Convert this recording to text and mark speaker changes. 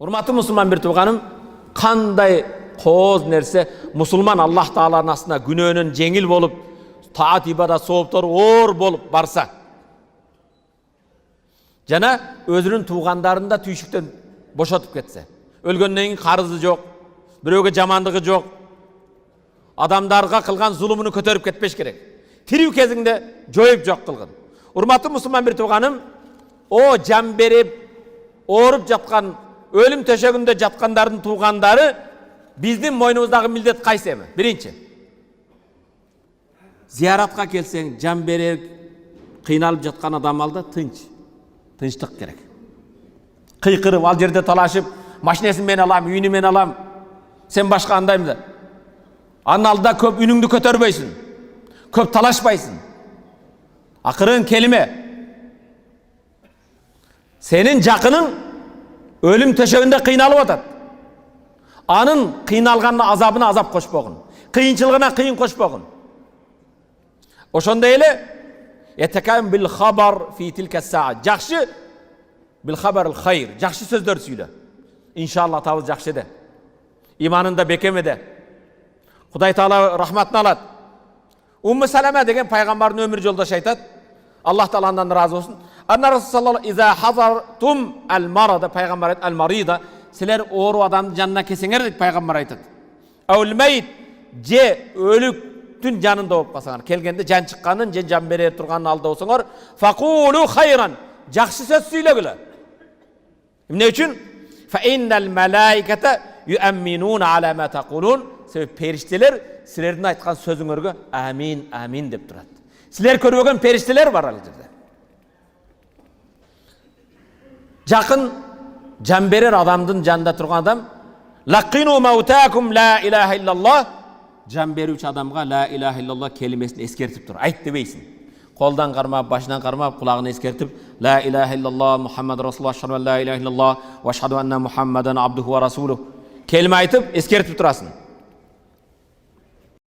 Speaker 1: Урматтуу мусулман бир тууганым, кандай кооз нерсе мусулман Аллах Тааланын астына күнөөнөн жеңил болуп, таат ибадат сооптор оор болуп барса, жана өзүнүн туугандарын да түйшүктөн бошотуп кетсе, өлгөндөн кийин карызы жок, бирөөгө жамандыгы жок, адамдарга кылган зулумуну көтөрүп кетпеш керек. Тирүү кезинде жоюп жок кылгын. Урматтуу мусулман бир тууганым, о жан берип ооруп жаткан, өлүм төшөгүндө жаткандардын туугандары биздин мойнубуздагы милдет кайсы эми? Биринчи, зияратка келсең, жан берип кыйналып жаткан адам алда тынчтык керек. Кыйкырып, ал жерде талашып, машинесин мен алам, үйүнү мен алам, сен башка андаймын да. Анын алдында көп үнүңдү көтөрбөйсүн, көп талашпайсың. Акырын келиме. Сенин жакының өлүм төшөгүндө кыйналып атат. Анын кыйналганына азабына азап кошпогун, кыйынчылыгына кыйын кошпогун. Ошондой эле этекам бил хабар фи тилка саа. Жакшы бил хабар хайр. Жакшы сөздөр сүйлө. Иншалла табыз жакшы де. Иманында бекемеде. Кудай Таала рахматын алат. Умму Салама деген пайгамбардын өмүр жолдошу айтат. Аллах Тааладан разы болсун. Анна Расулуллах иза хазартум ал марада, пайгамбар айт, ал марида, силер оору адамдын жанына келсеңер дейт пайгамбар айтат. Аул майт, же өлүктүн жанында болуп калсаңар, келгенде жан чыкканын, же жан бере турганын алда болсоңор, факулу хайран, жакшы сөз сүйлөгүлө. Эмне үчүн? Фа иннал малаиката юамминуна ала ма тaqulun. Себеп периштелер силердин айткан сөзүңөргө амин, амин деп турат. Силер көрбөгөн периштелер бар ал жерде. Жакын жан берер адамдын жанында турган адам, лaqinu маутакум ла илаха иллаллах, жан берүүчү адамга ла илаха иллаллах келимесин эскертип тур. Айт дебейсиң. Колдан кармап, башынан кармап, кулагын эскертип, ла илаха иллаллах Мухаммад расулуллах, ашхаду ла илаха иллаллах ва ашхаду анна Мухаммадан абдуху ва расулух. Келиме айтып, эскертип турасың.